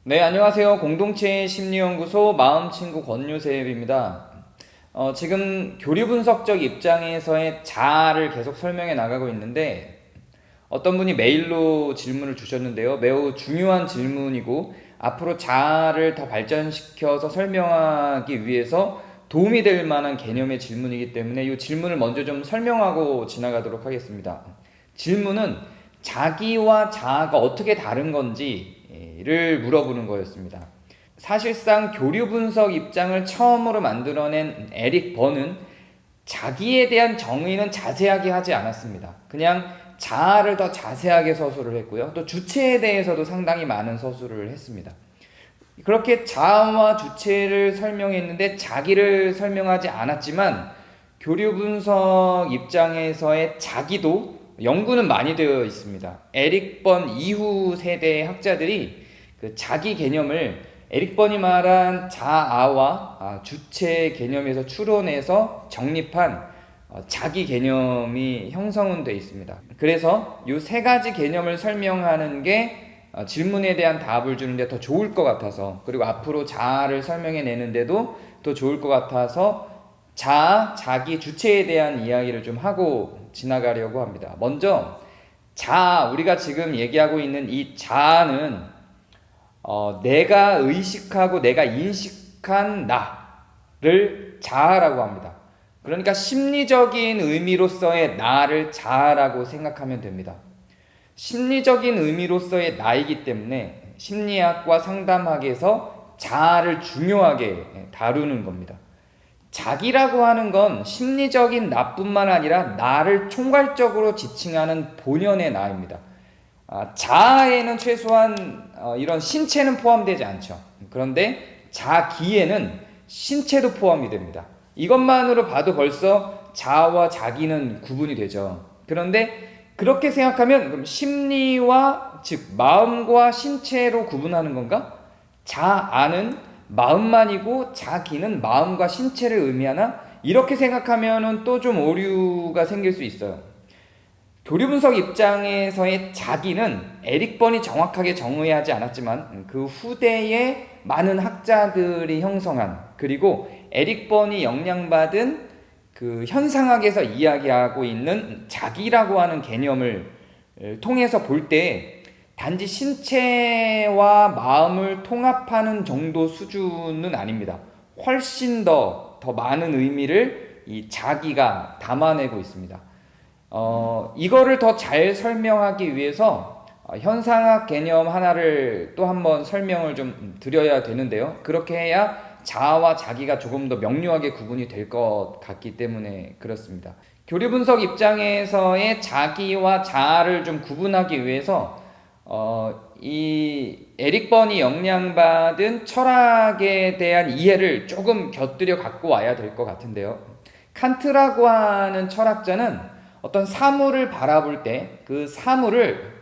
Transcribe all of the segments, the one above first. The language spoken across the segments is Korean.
네, 안녕하세요. 공동체 심리연구소 마음친구 권유셉입니다. 지금 교류분석적 입장에서의 자아를 계속 설명해 나가고 있는데, 어떤 분이 메일로 질문을 주셨는데요. 매우 중요한 질문이고, 앞으로 자아를 더 발전시켜서 설명하기 위해서 도움이 될 만한 개념의 질문이기 때문에 이 질문을 먼저 좀 설명하고 지나가도록 하겠습니다. 질문은 자기와 자아가 어떻게 다른 건지를 물어보는 거였습니다. 사실상 교류 분석 입장을 처음으로 만들어낸 에릭 번은 자기에 대한 정의는 자세하게 하지 않았습니다. 그냥 자아를 더 자세하게 서술을 했고요. 또 주체에 대해서도 상당히 많은 서술을 했습니다. 그렇게 자아와 주체를 설명했는데 자기를 설명하지 않았지만 교류 분석 입장에서의 자기도 연구는 많이 되어 있습니다. 에릭 번 이후 세대의 학자들이 그 자기 개념을 에릭 번이 말한 자아와 주체 개념에서 추론해서 정립한 자기 개념이 형성은 되어 있습니다. 그래서 이 세 가지 개념을 설명하는 게 질문에 대한 답을 주는데 더 좋을 것 같아서, 그리고 앞으로 자아를 설명해 내는데도 더 좋을 것 같아서 자아, 자기, 주체에 대한 이야기를 좀 하고 지나가려고 합니다. 먼저 자아, 우리가 지금 얘기하고 있는 이 자아는 내가 의식하고 내가 인식한 나를 자아라고 합니다. 그러니까 심리적인 의미로서의 나를 자아라고 생각하면 됩니다. 심리적인 의미로서의 나이기 때문에 심리학과 상담학에서 자아를 중요하게 다루는 겁니다. 자기라고 하는 건 심리적인 나뿐만 아니라 나를 총괄적으로 지칭하는 본연의 나입니다. 자아에는 최소한 이런 신체는 포함되지 않죠. 그런데 자기에는 신체도 포함이 됩니다. 이것만으로 봐도 벌써 자아와 자기는 구분이 되죠. 그런데 그렇게 생각하면 그럼 심리와 즉 마음과 신체로 구분하는 건가? 자아는 마음만이고 자기는 마음과 신체를 의미하나? 이렇게 생각하면은 또 좀 오류가 생길 수 있어요. 교류분석 입장에서의 자기는 에릭 번이 정확하게 정의하지 않았지만 그 후대에 많은 학자들이 형성한, 그리고 에릭 번이 영향받은 그 현상학에서 이야기하고 있는 자기라고 하는 개념을 통해서 볼 때 단지 신체와 마음을 통합하는 정도 수준은 아닙니다. 훨씬 더 많은 의미를 이 자기가 담아내고 있습니다. 이거를 더 잘 설명하기 위해서 현상학 개념 하나를 또 한번 설명을 좀 드려야 되는데요. 그렇게 해야 자아와 자기가 조금 더 명료하게 구분이 될 것 같기 때문에 그렇습니다. 교류 분석 입장에서의 자기와 자아를 좀 구분하기 위해서 이 에릭 번이 영향받은 철학에 대한 이해를 조금 곁들여 갖고 와야 될 것 같은데요. 칸트라고 하는 철학자는 어떤 사물을 바라볼 때 그 사물을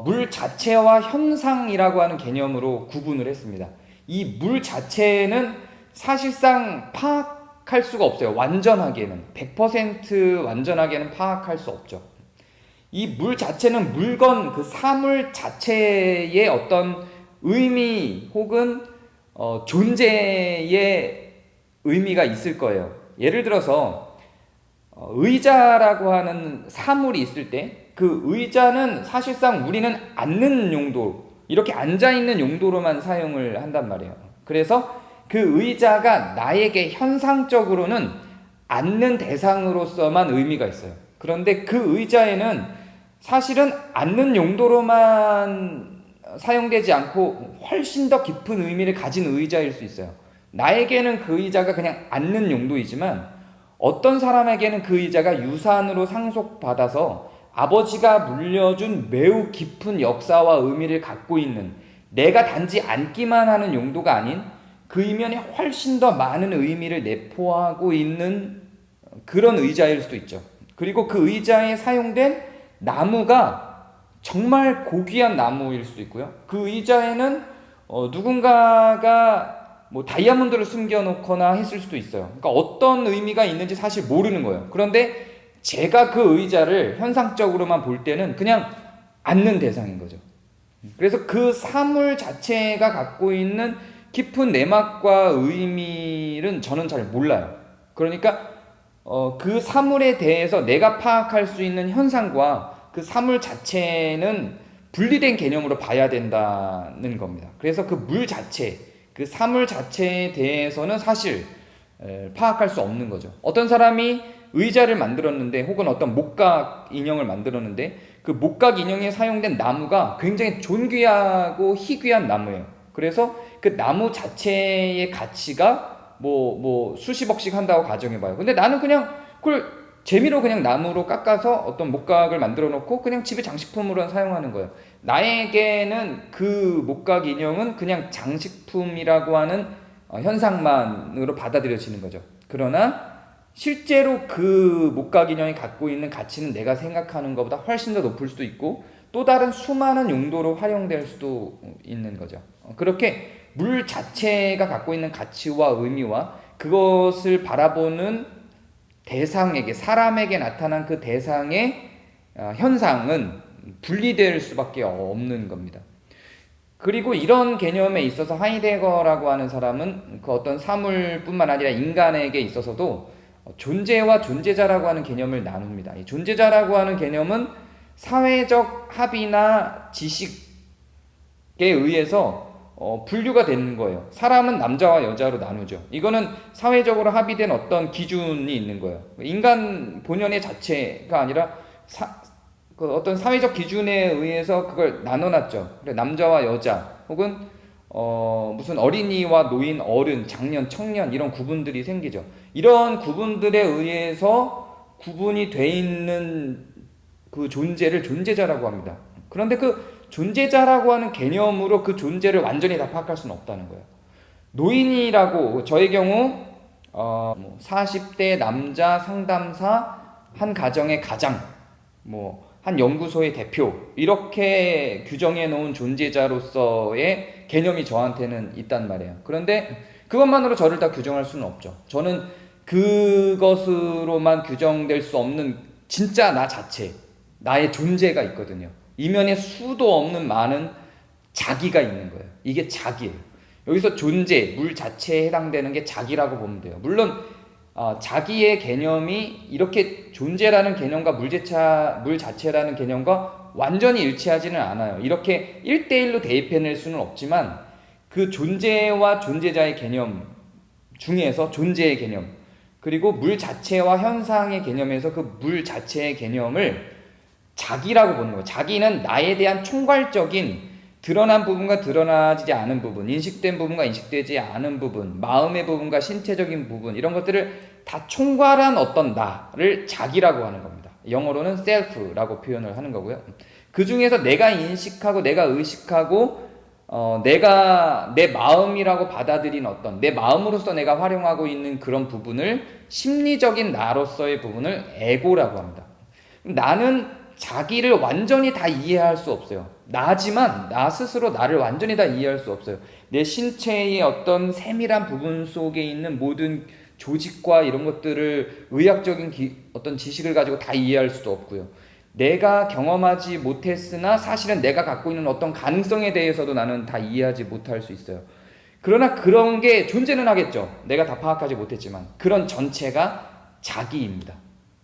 물 자체와 현상이라고 하는 개념으로 구분을 했습니다. 이 물 자체는 사실상 파악할 수가 없어요. 완전하게는 100% 완전하게는 파악할 수 없죠. 이 물 자체는 물건, 그 사물 자체의 어떤 의미 혹은 존재의 의미가 있을 거예요. 예를 들어서 의자라고 하는 사물이 있을 때 그 의자는 사실상 우리는 앉는 용도, 이렇게 앉아있는 용도로만 사용을 한단 말이에요. 그래서 그 의자가 나에게 현상적으로는 앉는 대상으로서만 의미가 있어요. 그런데 그 의자에는 사실은 앉는 용도로만 사용되지 않고 훨씬 더 깊은 의미를 가진 의자일 수 있어요. 나에게는 그 의자가 그냥 앉는 용도이지만 어떤 사람에게는 그 의자가 유산으로 상속받아서 아버지가 물려준 매우 깊은 역사와 의미를 갖고 있는, 내가 단지 앉기만 하는 용도가 아닌 그 이면에 훨씬 더 많은 의미를 내포하고 있는 그런 의자일 수도 있죠. 그리고 그 의자에 사용된 나무가 정말 고귀한 나무일 수도 있고요. 그 의자에는 누군가가 뭐 다이아몬드를 숨겨놓거나 했을 수도 있어요. 그러니까 어떤 의미가 있는지 사실 모르는 거예요. 그런데 제가 그 의자를 현상적으로만 볼 때는 그냥 앉는 대상인 거죠. 그래서 그 사물 자체가 갖고 있는 깊은 내막과 의미는 저는 잘 몰라요. 그러니까 그 사물에 대해서 내가 파악할 수 있는 현상과 그 사물 자체는 분리된 개념으로 봐야 된다는 겁니다. 그래서 그 물 자체, 그 사물 자체에 대해서는 사실 파악할 수 없는 거죠. 어떤 사람이 의자를 만들었는데 혹은 어떤 목각 인형을 만들었는데 그 목각 인형에 사용된 나무가 굉장히 존귀하고 희귀한 나무예요. 그래서 그 나무 자체의 가치가 뭐 수십억씩 한다고 가정해봐요. 근데 나는 그냥 그걸 재미로 그냥 나무로 깎아서 어떤 목각을 만들어 놓고 그냥 집에 장식품으로 사용하는 거예요. 나에게는 그 목각 인형은 그냥 장식품이라고 하는 현상만으로 받아들여지는 거죠. 그러나 실제로 그 목각 인형이 갖고 있는 가치는 내가 생각하는 것보다 훨씬 더 높을 수도 있고 또 다른 수많은 용도로 활용될 수도 있는 거죠. 그렇게 물 자체가 갖고 있는 가치와 의미와 그것을 바라보는 대상에게, 사람에게 나타난 그 대상의 현상은 분리될 수밖에 없는 겁니다. 그리고 이런 개념에 있어서 하이데거라고 하는 사람은 그 어떤 사물뿐만 아니라 인간에게 있어서도 존재와 존재자라고 하는 개념을 나눕니다. 이 존재자라고 하는 개념은 사회적 합의나 지식에 의해서 분류가 되는 거예요. 사람은 남자와 여자로 나누죠. 이거는 사회적으로 합의된 어떤 기준이 있는 거예요. 인간 본연의 자체가 아니라 그 어떤 사회적 기준에 의해서 그걸 나눠놨죠. 그래, 남자와 여자 혹은 무슨 어린이와 노인, 어른, 장년, 청년 이런 구분들이 생기죠. 이런 구분들에 의해서 구분이 돼 있는 그 존재를 존재자라고 합니다. 그런데 그 존재자라고 하는 개념으로 그 존재를 완전히 다 파악할 수는 없다는 거예요. 노인이라고 저의 경우 40대 남자 상담사 한 가정의 가장 한 연구소의 대표 이렇게 규정해 놓은 존재자로서의 개념이 저한테는 있단 말이에요. 그런데 그것만으로 저를 다 규정할 수는 없죠. 저는 그것으로만 규정될 수 없는 진짜 나 자체, 나의 존재가 있거든요. 이면에 수도 없는 많은 자기가 있는 거예요. 이게 자기예요. 여기서 존재, 물 자체에 해당되는 게 자기라고 보면 돼요. 물론 자기의 개념이 이렇게 존재라는 개념과 물 자체라는 개념과 완전히 일치하지는 않아요. 이렇게 1대1로 대입해낼 수는 없지만 그 존재와 존재자의 개념 중에서 존재의 개념 그리고 물 자체와 현상의 개념에서 그 물 자체의 개념을 자기라고 보는 거예요. 자기는 나에 대한 총괄적인 드러난 부분과 드러나지 않은 부분, 인식된 부분과 인식되지 않은 부분, 마음의 부분과 신체적인 부분 이런 것들을 다 총괄한 어떤 나를 자기라고 하는 겁니다. 영어로는 self라고 표현을 하는 거고요. 그 중에서 내가 인식하고 내가 의식하고 내가 내 마음이라고 받아들인 어떤 내 마음으로서 내가 활용하고 있는 그런 부분을 심리적인 나로서의 부분을 에고라고 합니다. 나는 자기를 완전히 다 이해할 수 없어요. 나지만 나 스스로 나를 완전히 다 이해할 수 없어요. 내 신체의 어떤 세밀한 부분 속에 있는 모든 조직과 이런 것들을 의학적인 어떤 지식을 가지고 다 이해할 수도 없고요. 내가 경험하지 못했으나 사실은 내가 갖고 있는 어떤 가능성에 대해서도 나는 다 이해하지 못할 수 있어요. 그러나 그런 게 존재는 하겠죠. 내가 다 파악하지 못했지만 그런 전체가 자기입니다.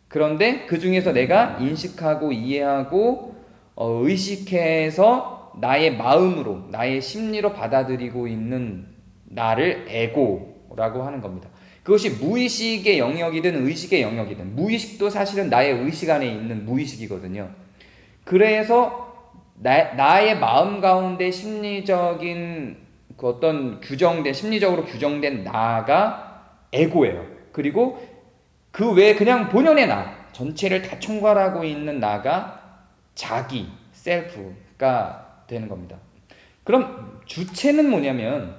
그런데 그 중에서 내가 인식하고 이해하고 의식해서 나의 마음으로 나의 심리로 받아들이고 있는 나를 에고라고 하는 겁니다. 그것이 무의식의 영역이든 의식의 영역이든 무의식도 사실은 나의 의식 안에 있는 무의식이거든요. 그래서 나의 마음 가운데 심리적인 그 어떤 심리적으로 규정된 나가 에고예요. 그리고 그 외에 그냥 본연의 나, 전체를 다 총괄하고 있는 나가 자기, 셀프가 되는 겁니다. 그럼 주체는 뭐냐면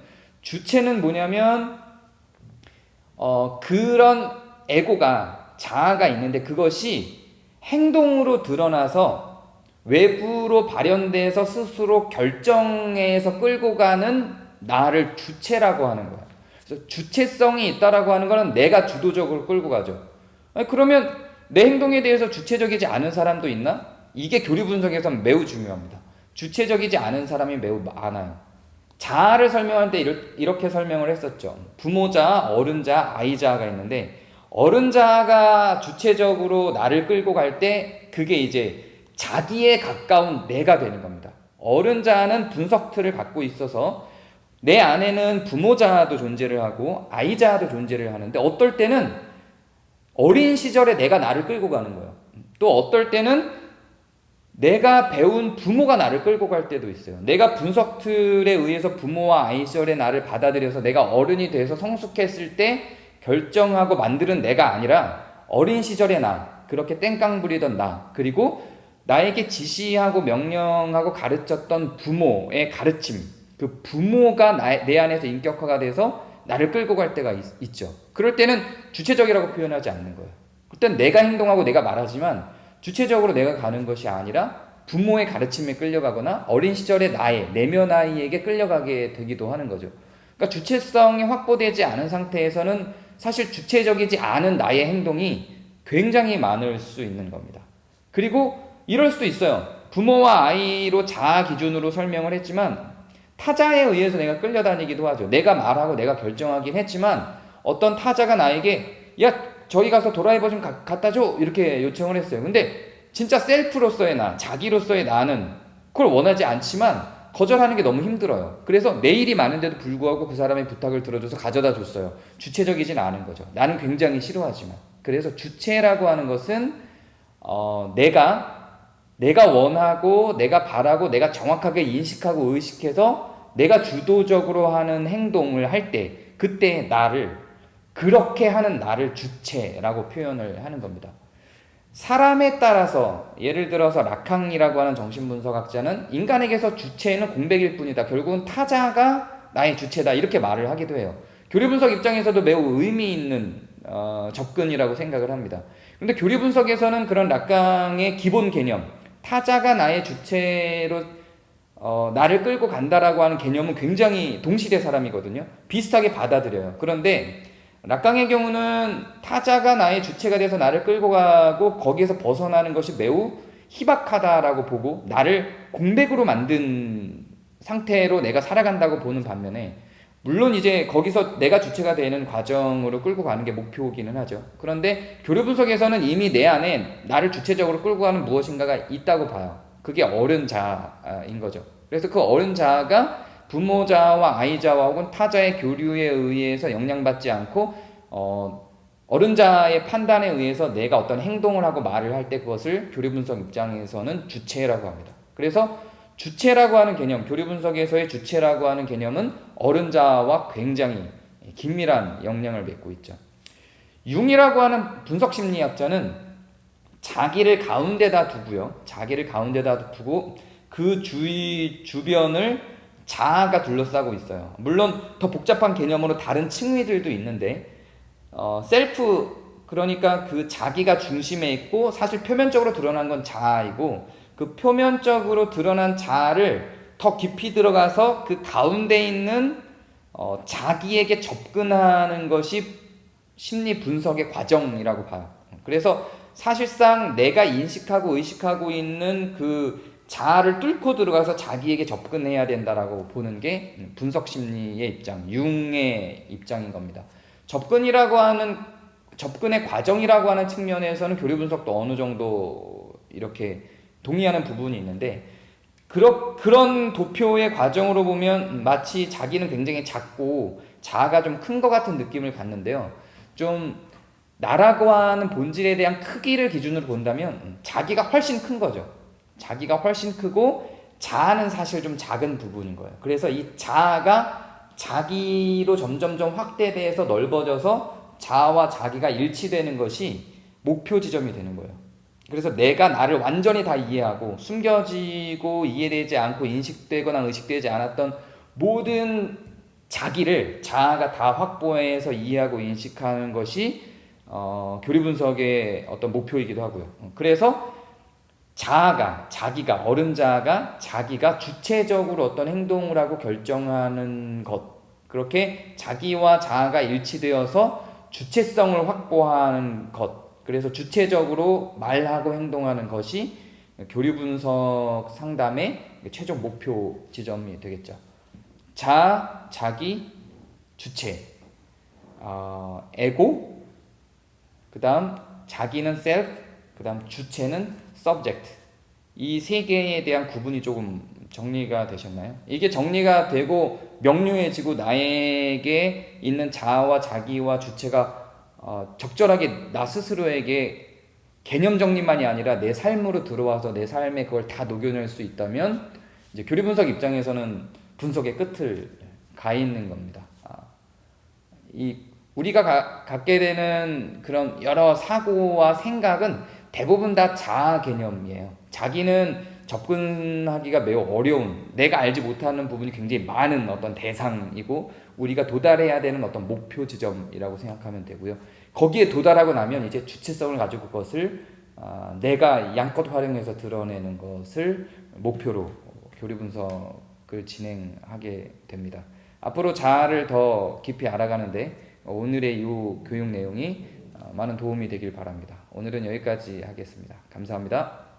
그런 에고가, 자아가 있는데 그것이 행동으로 드러나서 외부로 발현돼서 스스로 결정해서 끌고 가는 나를 주체라고 하는 거야. 그래서 주체성이 있다라고 하는 것은 내가 주도적으로 끌고 가죠. 아니, 그러면 내 행동에 대해서 주체적이지 않은 사람도 있나? 이게 교리 분석에서는 매우 중요합니다. 주체적이지 않은 사람이 매우 많아요. 자아를 설명할 때 이렇게 설명을 했었죠. 부모자, 어른자, 아이자가 있는데 어른자가 주체적으로 나를 끌고 갈 때 그게 이제 자기에 가까운 내가 되는 겁니다. 어른자는 분석틀을 갖고 있어서 내 안에는 부모자도 존재를 하고 아이자도 존재를 하는데 어떨 때는 어린 시절에 내가 나를 끌고 가는 거예요. 또 어떨 때는 내가 배운 부모가 나를 끌고 갈 때도 있어요. 내가 분석틀에 의해서 부모와 아이 시절의 나를 받아들여서 내가 어른이 돼서 성숙했을 때 결정하고 만드는 내가 아니라 어린 시절의 나, 그렇게 땡깡 부리던 나, 그리고 나에게 지시하고 명령하고 가르쳤던 부모의 가르침, 그 부모가 내 안에서 인격화가 돼서 나를 끌고 갈 때가 있죠. 그럴 때는 주체적이라고 표현하지 않는 거예요. 그땐 내가 행동하고 내가 말하지만 주체적으로 내가 가는 것이 아니라 부모의 가르침에 끌려가거나 어린 시절의 나의 내면 아이에게 끌려가게 되기도 하는 거죠. 그러니까 주체성이 확보되지 않은 상태에서는 사실 주체적이지 않은 나의 행동이 굉장히 많을 수 있는 겁니다. 그리고 이럴 수도 있어요. 부모와 아이로 자아 기준으로 설명을 했지만 타자에 의해서 내가 끌려다니기도 하죠. 내가 말하고 내가 결정하긴 했지만 어떤 타자가 나에게 야 저기 가서 드라이버 좀 갖다 줘 이렇게 요청을 했어요. 근데 진짜 셀프로서의 나, 자기로서의 나는 그걸 원하지 않지만 거절하는 게 너무 힘들어요. 그래서 내일이 많은데도 불구하고 그 사람의 부탁을 들어줘서 가져다 줬어요. 주체적이진 않은 거죠. 나는 굉장히 싫어하지만. 그래서 주체라고 하는 것은 내가 원하고 내가 바라고 내가 정확하게 인식하고 의식해서 내가 주도적으로 하는 행동을 할 때 그때 나를 그렇게 하는 나를 주체라고 표현을 하는 겁니다. 사람에 따라서 예를 들어서 라캉이라고 하는 정신분석학자는 인간에게서 주체는 공백일 뿐이다. 결국은 타자가 나의 주체다. 이렇게 말을 하기도 해요. 교리분석 입장에서도 매우 의미 있는 접근이라고 생각을 합니다. 그런데 교리분석에서는 그런 라캉의 기본 개념, 타자가 나의 주체로 나를 끌고 간다라고 하는 개념은 굉장히 동시대 사람이거든요. 비슷하게 받아들여요. 그런데 라캉의 경우는 타자가 나의 주체가 돼서 나를 끌고 가고 거기에서 벗어나는 것이 매우 희박하다라고 보고 나를 공백으로 만든 상태로 내가 살아간다고 보는 반면에 물론 이제 거기서 내가 주체가 되는 과정으로 끌고 가는 게 목표이기는 하죠. 그런데 교류 분석에서는 이미 내 안에 나를 주체적으로 끌고 가는 무엇인가가 있다고 봐요. 그게 어른 자아인 거죠. 그래서 그 어른 자아가 부모자와 아이자와 혹은 타자의 교류에 의해서 영향받지 않고 어른자의 판단에 의해서 내가 어떤 행동을 하고 말을 할 때 그것을 교류분석 입장에서는 주체라고 합니다. 그래서 주체라고 하는 개념, 교류분석에서의 주체라고 하는 개념은 어른자와 굉장히 긴밀한 영향을 맺고 있죠. 융이라고 하는 분석심리학자는 자기를 가운데다 두고요. 자기를 가운데다 두고 그 주변을 자아가 둘러싸고 있어요. 물론 더 복잡한 개념으로 다른 층위들도 있는데 셀프 그러니까 그 자기가 중심에 있고 사실 표면적으로 드러난 건 자아이고 그 표면적으로 드러난 자아를 더 깊이 들어가서 그 가운데 있는 자기에게 접근하는 것이 심리 분석의 과정이라고 봐요. 그래서 사실상 내가 인식하고 의식하고 있는 그 자아를 뚫고 들어가서 자기에게 접근해야 된다라고 보는 게 분석 심리의 입장, 융의 입장인 겁니다. 접근의 과정이라고 하는 측면에서는 교류 분석도 어느 정도 이렇게 동의하는 부분이 있는데 그런 도표의 과정으로 보면 마치 자기는 굉장히 작고 자아가 좀 큰 것 같은 느낌을 갖는데요. 좀 나라고 하는 본질에 대한 크기를 기준으로 본다면 자기가 훨씬 큰 거죠. 자기가 훨씬 크고 자아는 사실 좀 작은 부분인 거예요. 그래서 이 자아가 자기로 점점점 확대돼서 넓어져서 자아와 자기가 일치되는 것이 목표 지점이 되는 거예요. 그래서 내가 나를 완전히 다 이해하고 숨겨지고 이해되지 않고 인식되거나 의식되지 않았던 모든 자기를 자아가 다 확보해서 이해하고 인식하는 것이 교리 분석의 어떤 목표이기도 하고요. 그래서 자기가 어른 자아가 자기가 주체적으로 어떤 행동을 하고 결정하는 것, 그렇게 자기와 자아가 일치되어서 주체성을 확보하는 것, 그래서 주체적으로 말하고 행동하는 것이 교류 분석 상담의 최종 목표 지점이 되겠죠. 자, 자기, 주체, 에고, 그 다음 자기는 self, 그 다음 주체는 subject. 이 세 개에 대한 구분이 조금 정리가 되셨나요? 이게 정리가 되고 명료해지고 나에게 있는 자아와 자기와 주체가 적절하게 나 스스로에게 개념 정리만이 아니라 내 삶으로 들어와서 내 삶에 그걸 다 녹여낼 수 있다면 이제 교리 분석 입장에서는 분석의 끝을 가 있는 겁니다. 이 우리가 갖게 되는 그런 여러 사고와 생각은 대부분 다 자아 개념이에요. 자기는 접근하기가 매우 어려운, 내가 알지 못하는 부분이 굉장히 많은 어떤 대상이고 우리가 도달해야 되는 어떤 목표 지점이라고 생각하면 되고요. 거기에 도달하고 나면 이제 주체성을 가지고 그것을 내가 양껏 활용해서 드러내는 것을 목표로 교리 분석을 진행하게 됩니다. 앞으로 자아를 더 깊이 알아가는데 오늘의 이 교육 내용이 많은 도움이 되길 바랍니다. 오늘은 여기까지 하겠습니다. 감사합니다.